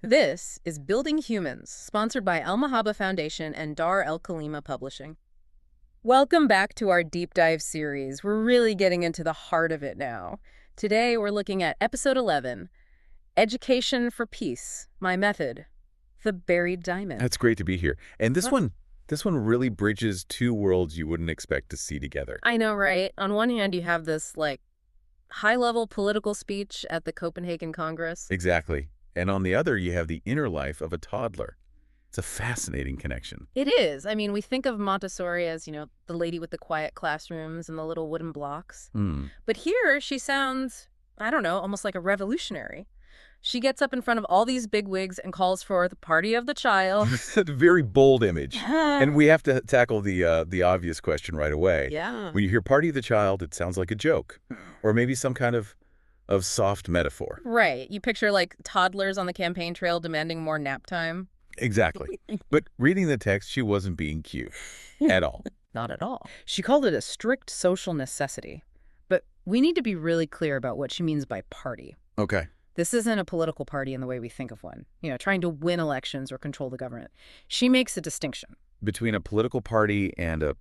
This is Building Humans, sponsored by Al Mahaba Foundation and Dar El Kalima Publishing. Welcome back to our deep dive series. We're really getting into the heart of it now. Today, we're looking at episode 11, Education for Peace, My Method, The Buried Diamond. That's great to be here. And this one really bridges two worlds you wouldn't expect to see together. I know, right? On one hand, you have this, high-level political speech at the Copenhagen Congress. Exactly. And on the other, you have the inner life of a toddler. It's a fascinating connection. It is. I mean, we think of Montessori as, the lady with the quiet classrooms and the little wooden blocks. But here, she sounds, almost like a revolutionary. She gets up in front of all these bigwigs and calls for the party of the child. It's a very bold image. And we have to tackle the obvious question right away. Yeah. When you hear party of the child, it sounds like a joke. Or maybe some kind of soft metaphor. Right. You picture, toddlers on the campaign trail demanding more nap time. Exactly. But reading the text, she wasn't being cute at all. Not at all. She called it a strict social necessity. But we need to be really clear about what she means by party. Okay. This isn't a political party in the way we think of one, trying to win elections or control the government. She makes a distinction. Between a political party and a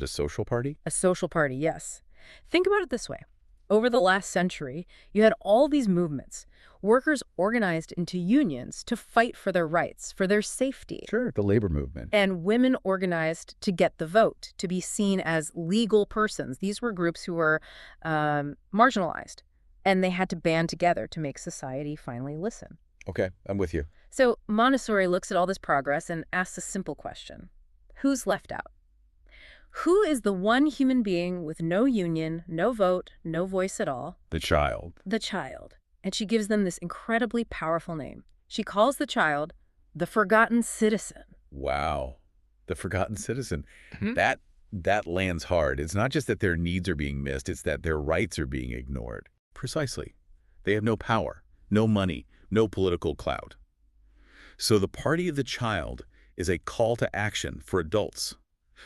social party? A social party, yes. Think about it this way. Over the last century, you had all these movements, workers organized into unions to fight for their rights, for their safety. Sure, the labor movement. And women organized to get the vote, to be seen as legal persons. These were groups who were marginalized, and they had to band together to make society finally listen. Okay, I'm with you. So Montessori looks at all this progress and asks a simple question. Who's left out? Who is the one human being with no union, no vote, no voice at all? The child. The child. And she gives them this incredibly powerful name. She calls the child the forgotten citizen. Wow. The forgotten citizen. That lands hard. It's not just that their needs are being missed, it's that their rights are being ignored. Precisely. They have no power, no money, no political clout. So the party of the child is a call to action for adults,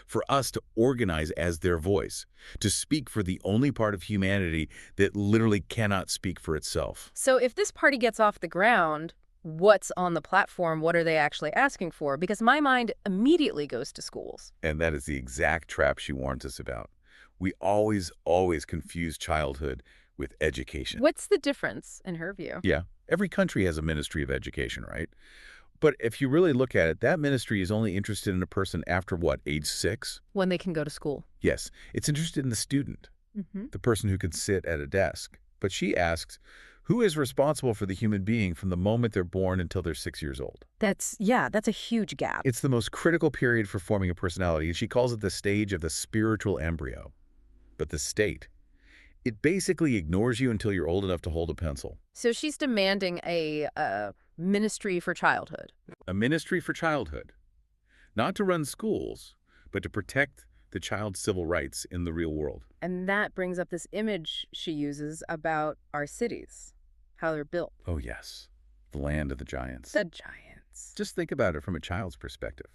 for us to organize as their voice, to speak for the only part of humanity that literally cannot speak for itself. So if this party gets off the ground, what's on the platform? What are they actually asking for? Because my mind immediately goes to schools. And that is the exact trap she warns us about. We always confuse childhood with education. What's the difference in her view? Yeah, every country has a ministry of education, right? But if you really look at it, that ministry is only interested in a person after what, age 6? When they can go to school. Yes, it's interested in the student, the person who can sit at a desk. But she asks, who is responsible for the human being from the moment they're born until they're 6 years old? That's a huge gap. It's the most critical period for forming a personality, and she calls it the stage of the spiritual embryo. But the state, it basically ignores you until you're old enough to hold a pencil. So she's demanding a ministry for childhood. A ministry for childhood. Not to run schools, but to protect the child's civil rights in the real world. And that brings up this image she uses about our cities, how they're built. Oh, yes. The land of the giants. The giants. Just think about it from a child's perspective.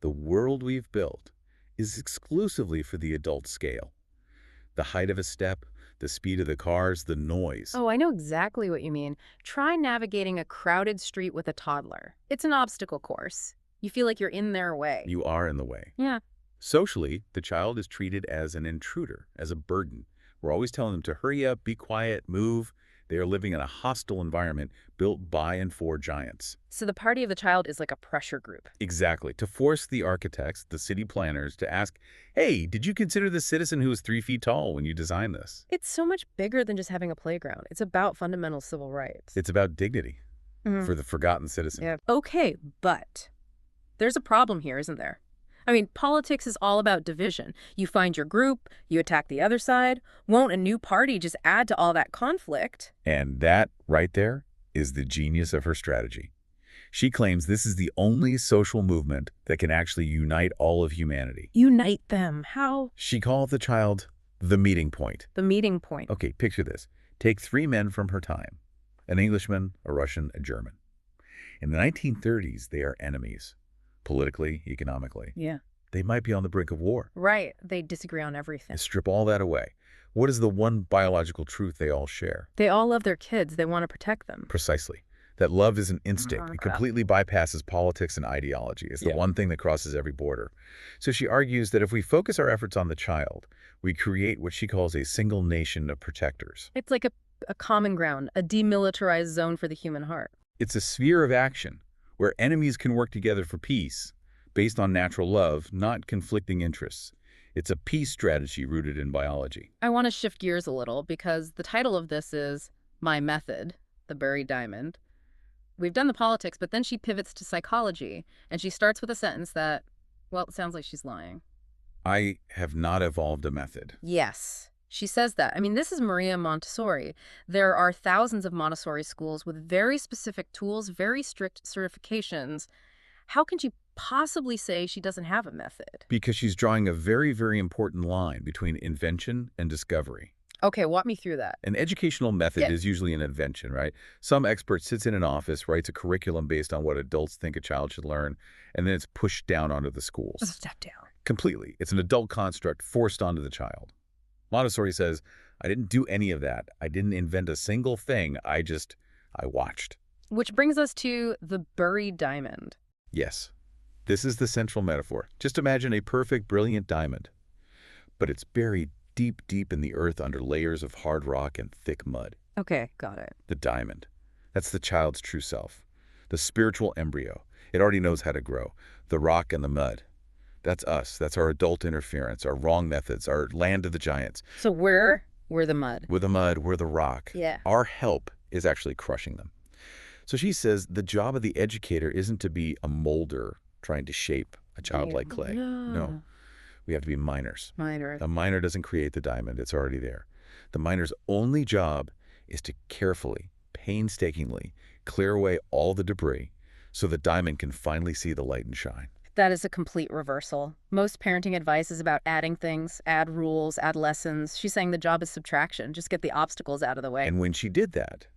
The world we've built is exclusively for the adult scale. The height of a step, the speed of the cars, the noise. Oh, I know exactly what you mean. Try navigating a crowded street with a toddler. It's an obstacle course. You feel like you're in their way. You are in the way. Yeah. Socially, the child is treated as an intruder, as a burden. We're always telling them to hurry up, be quiet, move. They are living in a hostile environment built by and for giants. So the party of the child is like a pressure group. Exactly. To force the architects, the city planners, to ask, hey, did you consider the citizen who was 3 feet tall when you designed this? It's so much bigger than just having a playground. It's about fundamental civil rights. It's about dignity for the forgotten citizen. Yeah. Okay, but there's a problem here, isn't there? I mean, politics is all about division. You find your group, you attack the other side. Won't a new party just add to all that conflict? And that, right there, is the genius of her strategy. She claims this is the only social movement that can actually unite all of humanity. Unite them. How? She called the child the meeting point. The meeting point. Okay, picture this. Take 3 men from her time, an Englishman, a Russian, a German. In the 1930s, they are enemies. Politically, economically. Yeah. They might be on the brink of war. Right. They disagree on everything. And strip all that away. What is the one biological truth they all share? They all love their kids. They want to protect them. Precisely. That love is an instinct. It Yeah. completely bypasses politics and ideology. It's the Yeah. one thing that crosses every border. So she argues that if we focus our efforts on the child, we create what she calls a single nation of protectors. It's like a common ground, a demilitarized zone for the human heart. It's a sphere of action where enemies can work together for peace based on natural love, not conflicting interests. It's a peace strategy rooted in biology. I want to shift gears a little because the title of this is My Method, the Buried Diamond. We've done the politics, but then she pivots to psychology, and she starts with a sentence that, well, it sounds like she's lying. I have not evolved a method. Yes, she says that. I mean, this is Maria Montessori. There are thousands of Montessori schools with very specific tools, very strict certifications. How can she possibly say she doesn't have a method? Because she's drawing a very, very important line between invention and discovery. Okay, walk me through that. An educational method Yeah. is usually an invention, right? Some expert sits in an office, writes a curriculum based on what adults think a child should learn, and then it's pushed down onto the schools. Step down. Completely. It's an adult construct forced onto the child. Montessori says, I didn't do any of that. I didn't invent a single thing. I watched. Which brings us to the buried diamond. Yes, this is the central metaphor. Just imagine a perfect, brilliant diamond. But it's buried deep, deep in the earth under layers of hard rock and thick mud. Okay, got it. The diamond. That's the child's true self. The spiritual embryo. It already knows how to grow. The rock and the mud. That's us. That's our adult interference, our wrong methods, our land of the giants. So we're the mud. We're the mud, we're the rock. Yeah. Our help is actually crushing them. So she says the job of the educator isn't to be a molder trying to shape a child like clay. No, we have to be miners. Minor. A miner doesn't create the diamond, it's already there. The miner's only job is to carefully, painstakingly clear away all the debris so the diamond can finally see the light and shine. That is a complete reversal. Most parenting advice is about adding things, add rules, add lessons. She's saying the job is subtraction. Just get the obstacles out of the way. And when she did that,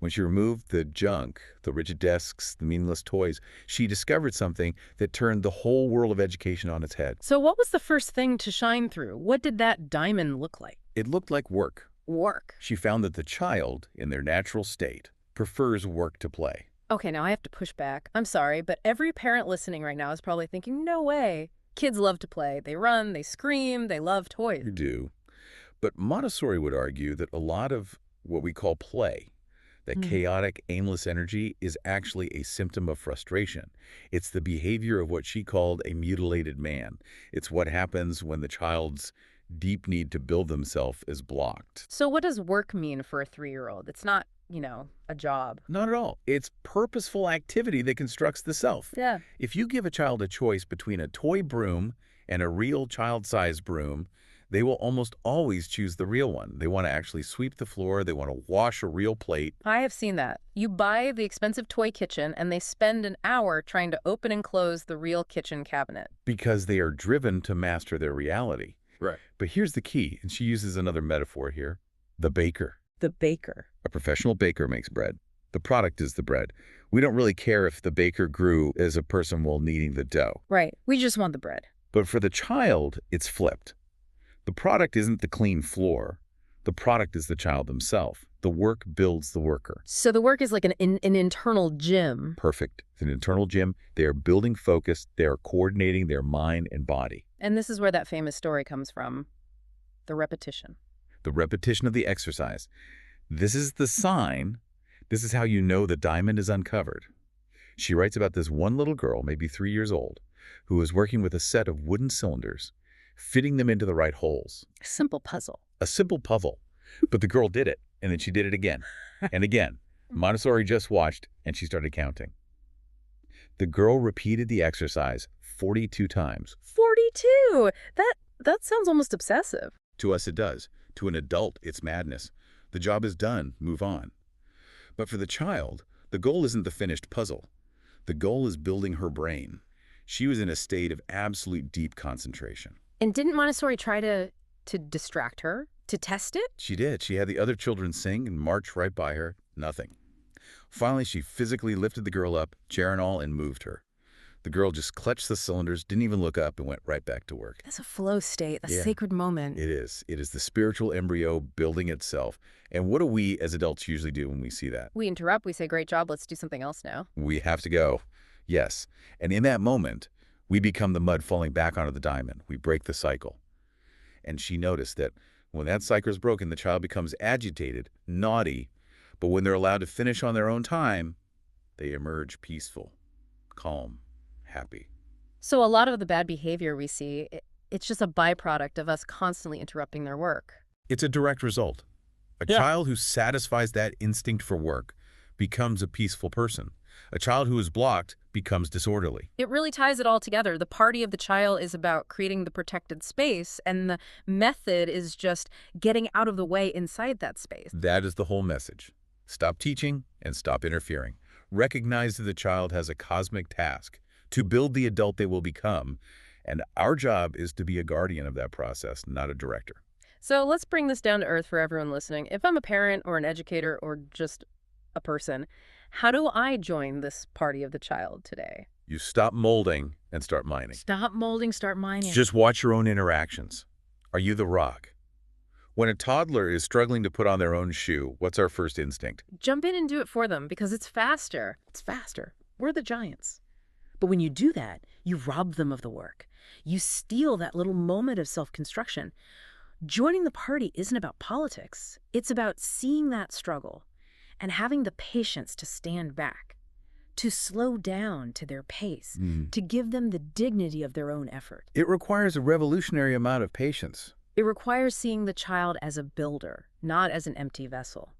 when she removed the junk, the rigid desks, the meaningless toys, she discovered something that turned the whole world of education on its head. So what was the first thing to shine through? What did that diamond look like? It looked like work. Work. She found that the child, in their natural state, prefers work to play. Okay, now I have to push back. I'm sorry, but every parent listening right now is probably thinking, no way. Kids love to play. They run, they scream, they love toys. You do. But Montessori would argue that a lot of what we call play, that chaotic, aimless energy, is actually a symptom of frustration. It's the behavior of what she called a mutilated man. It's what happens when the child's deep need to build themselves is blocked. So what does work mean for a 3-year-old? It's not, a job. Not at all. It's purposeful activity that constructs the self. Yeah. If you give a child a choice between a toy broom and a real child-sized broom, they will almost always choose the real one. They want to actually sweep the floor. They want to wash a real plate. I have seen that. You buy the expensive toy kitchen and they spend an hour trying to open and close the real kitchen cabinet. Because they are driven to master their reality. Right. But here's the key, and she uses another metaphor here. The baker. The baker. A professional baker makes bread. The product is the bread. We don't really care if the baker grew as a person while kneading the dough. Right. We just want the bread. But for the child, it's flipped. The product isn't the clean floor. The product is the child themselves. The work builds the worker. So the work is like an internal gym. Perfect. It's an internal gym. They are building focus. They are coordinating their mind and body. And this is where that famous story comes from. The repetition. The repetition of the exercise. This is the sign. This is how you know the diamond is uncovered. She writes about this one little girl, maybe 3 years old, who was working with a set of wooden cylinders, fitting them into the right holes. Simple puzzle. A simple puzzle. But the girl did it, and then she did it again and again. Montessori just watched, and she started counting. The girl repeated the exercise 42 times. 42! That sounds almost obsessive. To us, it does. To an adult, it's madness. The job is done. Move on. But for the child, the goal isn't the finished puzzle. The goal is building her brain. She was in a state of absolute deep concentration. And didn't Montessori try to distract her? To test it? She did. She had the other children sing and march right by her. Nothing. Finally, she physically lifted the girl up, chair and all, and moved her. The girl just clutched the cylinders, didn't even look up, and went right back to work. That's a flow state, a Yeah, sacred moment. it is. It is the spiritual embryo building itself. And what do we as adults usually do when we see that? We interrupt, we say, great job, let's do something else now. We have to go. Yes. And in that moment, we become the mud falling back onto the diamond. We break the cycle. And she noticed that when that cycle is broken, the child becomes agitated, naughty, but when they're allowed to finish on their own time, they emerge peaceful, calm, happy. So a lot of the bad behavior we see, it's just a byproduct of us constantly interrupting their work. It's a direct result. A child who satisfies that instinct for work becomes a peaceful person. A child who is blocked becomes disorderly. It really ties it all together. The party of the child is about creating the protected space, and the method is just getting out of the way inside that space. That is the whole message. Stop teaching and stop interfering. Recognize that the child has a cosmic task to build the adult they will become, and our job is to be a guardian of that process, not a director. So let's bring this down to earth for everyone listening. If I'm a parent or an educator or just a person, how do I join this party of the child today? You stop molding and start mining. Stop molding, start mining. Just watch your own interactions. Are you the rock? When a toddler is struggling to put on their own shoe, what's our first instinct? Jump in and do it for them because it's faster. It's faster. We're the giants. But when you do that, you rob them of the work. You steal that little moment of self-construction. Joining the party isn't about politics. It's about seeing that struggle and having the patience to stand back, to slow down to their pace, to give them the dignity of their own effort. It requires a revolutionary amount of patience. It requires seeing the child as a builder, not as an empty vessel.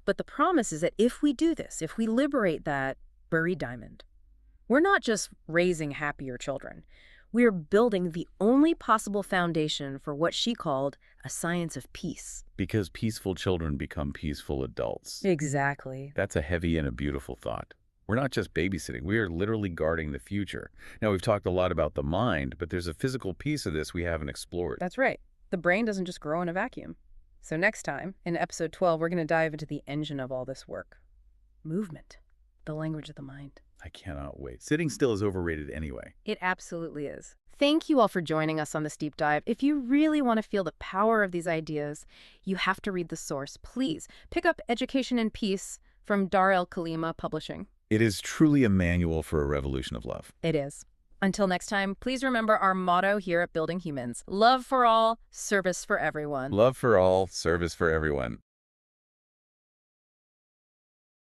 But the promise is that if we do this, if we liberate that buried diamond, we're not just raising happier children. We're building the only possible foundation for what she called a science of peace. Because peaceful children become peaceful adults. Exactly. That's a heavy and a beautiful thought. We're not just babysitting. We are literally guarding the future. Now, we've talked a lot about the mind, but there's a physical piece of this we haven't explored. That's right. The brain doesn't just grow in a vacuum. So next time, in episode 12, we're going to dive into the engine of all this work. Movement. The language of the mind. I cannot wait. Sitting still is overrated anyway. It absolutely is. Thank you all for joining us on this deep dive. If you really want to feel the power of these ideas, you have to read the source. Please pick up Education and Peace from Dar el-Khalima Publishing. It is truly a manual for a revolution of love. It is. Until next time, please remember our motto here at Building Humans. Love for all, service for everyone. Love for all, service for everyone.